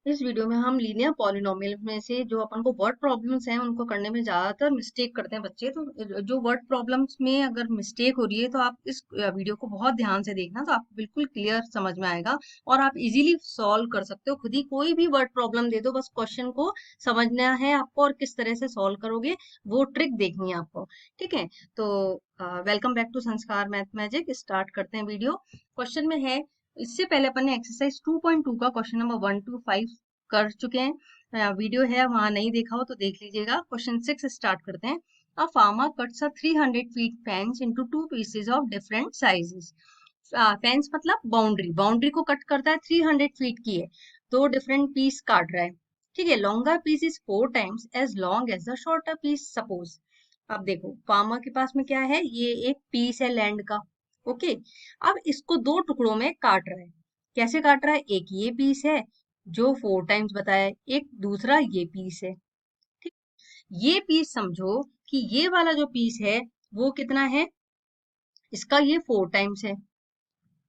इस वीडियो में हम लीनियर पॉलिनोमियल में से जो अपन को वर्ड प्रॉब्लम्स हैं उनको करने में ज्यादातर मिस्टेक करते हैं बच्चे। तो जो वर्ड प्रॉब्लम्स में अगर मिस्टेक हो रही है तो आप इस वीडियो को बहुत ध्यान से देखना, तो आपको बिल्कुल क्लियर समझ में आएगा और आप इजीली सॉल्व कर सकते हो। खुद ही कोई भी वर्ड प्रॉब्लम दे दो, बस क्वेश्चन को समझना है आपको और किस तरह से सॉल्व करोगे वो ट्रिक देखनी है आपको। ठीक है, तो वेलकम बैक टू संस्कार मैथ मैजिक। स्टार्ट करते हैं वीडियो। क्वेश्चन में है, इससे पहले अपन ने एक्सरसाइज 2.2 का क्वेश्चन नंबर 1 to 5 कर चुके हैं। वीडियो है, वहां नहीं देखा हो तो देख लीजिएगा। क्वेश्चन 6 स्टार्ट करते हैं। A farmer cuts a 300 feet fence into two pieces of different sizes. Fence मतलब बाउंड्री, बाउंड्री को कट करता है, 300 फीट की है, दो डिफरेंट पीस काट रहा है। ठीक है, longer piece is 4 times as long as the shorter piece. Suppose, अब देखो फार्मर के पास में क्या है, ये एक पीस है लैंड का। ओके, अब इसको दो टुकड़ों में काट रहा है। कैसे काट रहा है, एक ये पीस है जो 4 टाइम्स बताया है, एक दूसरा ये पीस है। ठीक, ये पीस समझो कि ये वाला जो पीस है वो कितना है, इसका ये 4 टाइम्स है।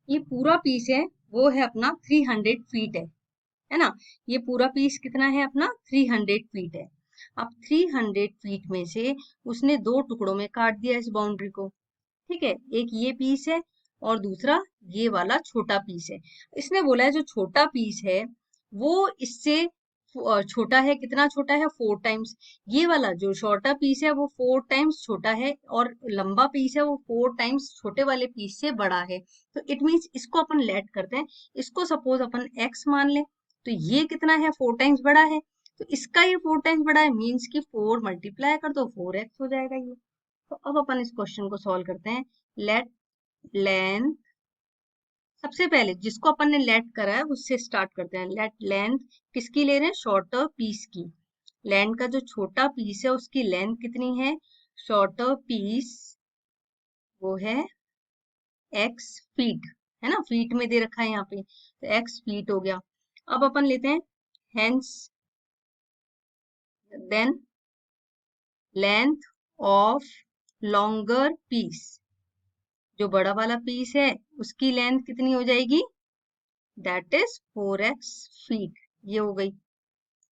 ये पूरा पीस है वो है अपना 300 फीट है ना। ये पूरा पीस कितना है अपना, 300 फीट है। अब 300 फीट में से उसने दो टुकड़ों में काट दिया इस बाउंड्री को। ठीक है, एक ये पीस है और दूसरा ये वाला छोटा पीस है। इसने बोला है जो छोटा पीस है वो इससे छोटा है, कितना छोटा है, 4 टाइम्स। ये वाला जो छोटा पीस है वो 4 टाइम्स छोटा है और लंबा पीस है वो 4 टाइम्स छोटे वाले पीस से बड़ा है। तो इट मीन्स इसको अपन लेट करते हैं, इसको सपोज अपन x मान लें। तो ये कितना है, 4 टाइम्स बड़ा है, तो इसका ये 4 टाइम्स बड़ा है, मीन्स की 4 मल्टीप्लाई कर दो 4x हो जाएगा ये। तो अब अपन इस क्वेश्चन को सॉल्व करते हैं। लेट लेंथ, सबसे पहले जिसको अपन ने लेट करा है उससे स्टार्ट करते हैं। लेट लेंथ किसकी ले रहे हैं, शॉर्टर पीस की। लेंथ का जो छोटा पीस है उसकी लेंथ कितनी है, शॉर्टर पीस वो है x फीट, है ना, फीट में दे रखा है यहाँ पे, तो x फीट हो गया। अब अपन लेते हैं hence then length of longer piece, जो बड़ा वाला पीस है उसकी लेंथ कितनी हो जाएगी, दैट इज 4x फीट। ये हो गई।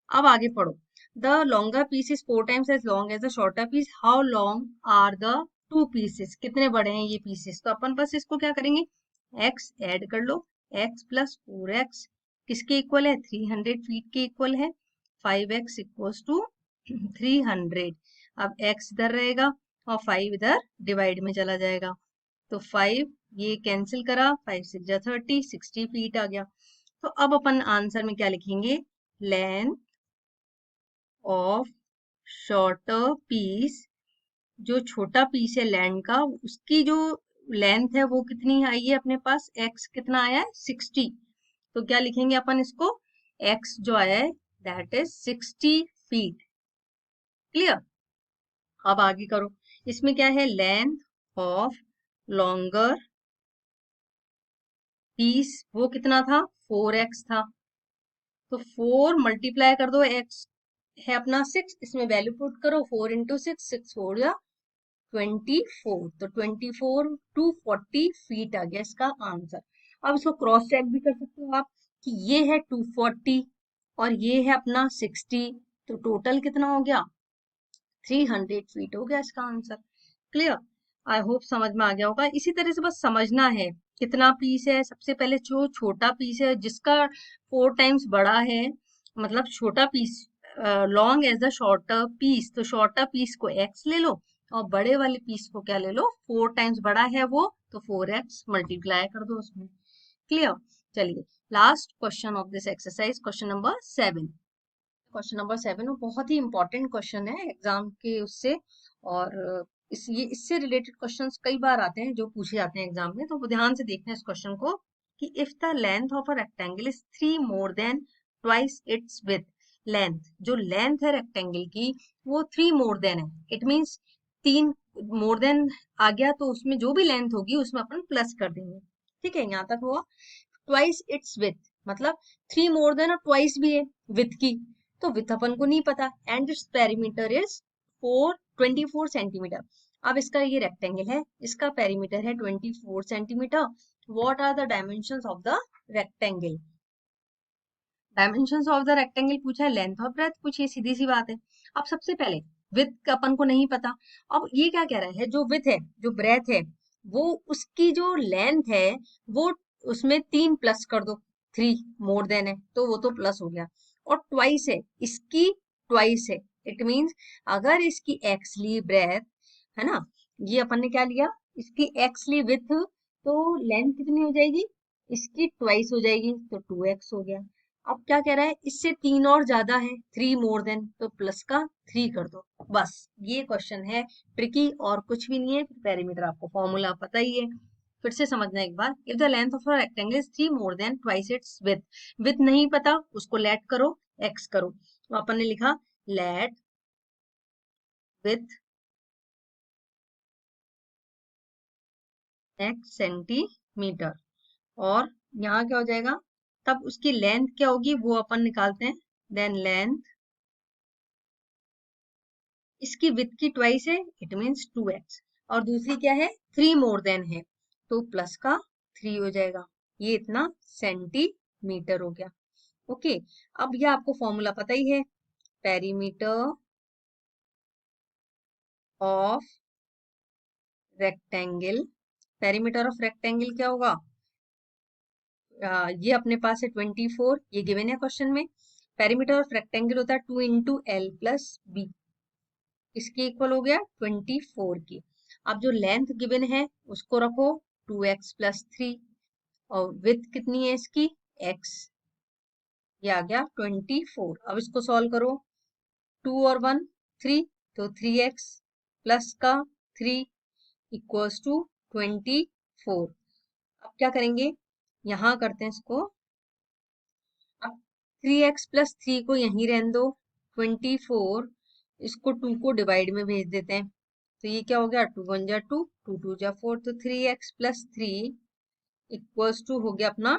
अब आगे पढ़ो। The longer piece is 4 times as long as the shorter piece, how long are the two pieces, कितने बड़े हैं ये पीसेस। तो अपन बस इसको क्या करेंगे, x ऐड कर लो, x प्लस 4x किसके इक्वल है, 300 फीट के इक्वल है। 5x equals to 300। अब x इधर रहेगा और 5 इधर डिवाइड में चला जाएगा, तो 5 ये कैंसिल करा, 5 6 जा 30, 60 फीट आ गया। तो अब अपन आंसर में क्या लिखेंगे, लेंथ ऑफ शॉर्टर पीस, जो छोटा पीस है लैंड का उसकी जो लेंथ है वो कितनी आई है अपने पास, x कितना आया है, 60। तो क्या लिखेंगे अपन इसको, x जो आया है दैट इज 60 फीट। क्लियर। अब आगे करो, इसमें क्या है, लेंथ ऑफ लॉन्गर पीस वो कितना था, 4x था। तो 4 मल्टीप्लाई कर दो, x है अपना 6, इसमें वैल्यू पुट करो, 4 इंटू 6, 6 4 या 24, तो 24 टू 40 फीट आ गया इसका आंसर। अब इसको क्रॉस चेक भी कर सकते हो आप कि ये है 240 और ये है अपना 60, तो टोटल कितना हो गया, 300 फीट हो गया इसका आंसर। क्लियर। आई होप समझ में आ गया होगा। इसी तरह से बस समझना है कितना पीस है। सबसे पहले जो छोटा पीस है जिसका 4 टाइम्स बड़ा है, मतलब छोटा piece, long as the shorter piece, तो शॉर्टर पीस को x ले लो और बड़े वाले पीस को क्या ले लो, 4 टाइम्स बड़ा है वो, तो 4x मल्टीप्लाई कर दो उसमें। क्लियर। चलिए, last question of this exercise, question number 7। Question number 7 बहुत ही इंपॉर्टेंट क्वेश्चन है एग्जाम के उससे, और ये इससे रिलेटेड क्वेश्चंस कई बार आते हैं जो पूछे जाते हैं एग्जाम में, तो वो ध्यान से देखना है इस क्वेश्चन को कि if the length of a rectangle is 3 more than twice its width. Length, जो लेंथ है रेक्टेंगल की वो 3 मोर देन है, इट मींस 3 मोर देन आ गया तो उसमें जो भी लेंथ होगी उसमें अपन प्लस कर देंगे। ठीक है, यहाँ तक हुआ। ट्वाइस इट्स विथ मतलब 3 मोर देन और ट्वाइस भी है विथ की, तो विथ अपन को नहीं पता, and its perimeter is 24 centimetre. अब इसका ये रेक्टेंगल है, इसका पेरीमीटर है 24 centimetre. What are the dimensions of the rectangle. Dimension of the rectangle पूछा है, लेंथ और ब्रेथ पूछिए, सीधी सी बात है। अब सबसे पहले विड्थ अपन को नहीं पता। अब ये क्या कह रहा है, जो विड्थ है जो ब्रेथ है वो उसकी जो लेंथ है वो उसमें 3 प्लस कर दो, 3 मोर देन है तो वो तो प्लस हो गया, और ट्वाइस है इसकी, ट्वाइस है। इट मीन्स अगर इसकी एक्स ली ब्रेथ, है ना, ये अपन ने क्या लिया, इसकी एक्स ली विड्थ, तो लेंथ कितनी हो जाएगी, इसकी ट्वाइस हो जाएगी, तो 2x हो गया। अब क्या कह रहा है, इससे 3 और ज्यादा है, 3 मोर देन, तो प्लस का 3 कर दो। बस ये क्वेश्चन है, ट्रिकी और कुछ भी नहीं है। पेरीमीटर आपको फॉर्मूला पता ही है, फिर से समझना एक बार। If the length of a rectangle is 3 more than twice its width, width नहीं पता उसको लेट करो, एक्स करो, तो अपन ने लिखा लेट विड्थ एक्स सेंटीमीटर, और यहाँ क्या हो जाएगा, तब उसकी लेंथ क्या होगी वो अपन निकालते हैं। देन लेंथ इसकी विड्थ की ट्वाइस है, इट मीन्स 2x, और दूसरी क्या है, 3 मोर देन है, तो प्लस का 3 हो जाएगा। ये इतना सेंटीमीटर हो गया। ओके, अब ये आपको फॉर्मूला पता ही है, perimeter of rectangle. Perimeter of rectangle क्या होगा, ये अपने पास है 24, ये गिवन है क्वेश्चन में। पेरीमीटर ऑफ रेक्टेंगल होता है 2 इंटू एल प्लस बी, इसके इक्वल हो गया 24 की। अब जो लेंथ गिवन है उसको रखो 2x प्लस 3, और विड्थ कितनी है इसकी, x, ये आ गया 24। अब इसको सॉल्व करो, 2 और 1 3, तो 3x प्लस का 3 इक्वल्स टू 24। अब क्या करेंगे, यहाँ करते हैं इसको, अब 3x प्लस 3 को यहीं रहने दो, 24 इसको 2 को डिवाइड में भेज देते हैं, तो ये क्या हो गया, 2 1 जा 2, 2 2 जा 4, तो 3x प्लस 3 इक्वल्स टू हो गया अपना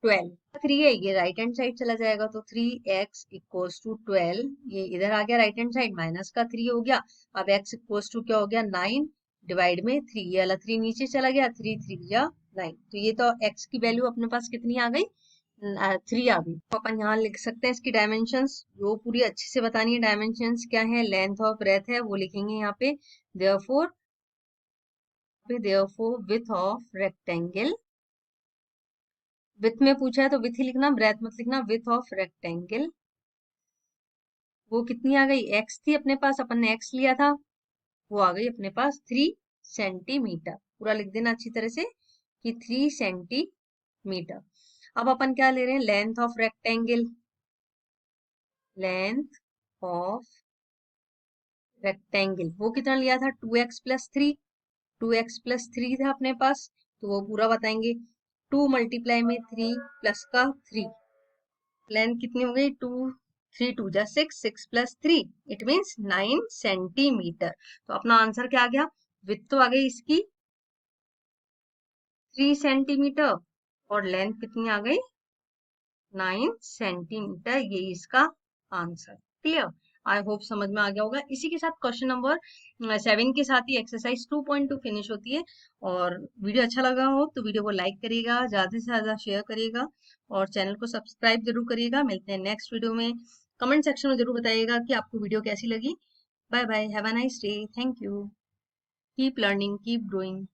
12। 3 है ये राइट हैंड साइड चला जाएगा, तो 3x इक्वल्स टू 12, ये इधर आ गया राइट हैंड साइड, माइनस का 3 हो गया। अब x इक्वल्स टू क्या हो गया, 9 डिवाइड में 3, ये वाला 3 नीचे चला गया, 3 3 या 9, तो ये तो x की वैल्यू अपने पास कितनी आ गई, 3 आ गई। तो अपन यहाँ लिख सकते हैं इसकी डायमेंशंस, वो पूरी अच्छे से बतानी है। डायमेंशंस क्या है, लेंथ और ब्रेथ है वो लिखेंगे यहाँ पे, therefore width of rectangle, with में पूछा है तो विथ ही लिखना, ब्रेथ मत लिखना, विथ ऑफ रेक्टेंगल वो कितनी आ गई, एक्स थी अपने पास, अपन ने एक्स लिया था, वो आ गई अपने पास 3 सेंटीमीटर। पूरा लिख देना अच्छी तरह से कि 3 सेंटीमीटर। अब अपन क्या ले रहे हैं, length of rectangle, length of rectangle वो कितना लिया था, 2x प्लस 3, 2x प्लस 3 था अपने पास, तो वो पूरा बताएंगे, 2 मल्टीप्लाई में 3 प्लस का 3, लेंथ कितनी हो गई, 2 3 2 जा 6, 6 प्लस 3 इट मीन्स 9 सेंटीमीटर। तो अपना आंसर क्या आ गया, विड्थ तो आ गई इसकी 3 सेंटीमीटर, और लेंथ कितनी आ गई 9 सेंटीमीटर, ये इसका आंसर। क्लियर, आई होप समझ में आ गया होगा। इसी के साथ क्वेश्चन नंबर 7 के साथ ही एक्सरसाइज 2.2 फिनिश होती है। और वीडियो अच्छा लगा हो तो वीडियो को लाइक करिएगा, ज्यादा से ज्यादा शेयर करिएगा, और चैनल को सब्सक्राइब जरूर करिएगा। मिलते हैं नेक्स्ट वीडियो में, कमेंट सेक्शन में जरूर बताइएगा कि आपको वीडियो कैसी लगी। Bye bye, have a nice day, thank you, keep learning, keep growing.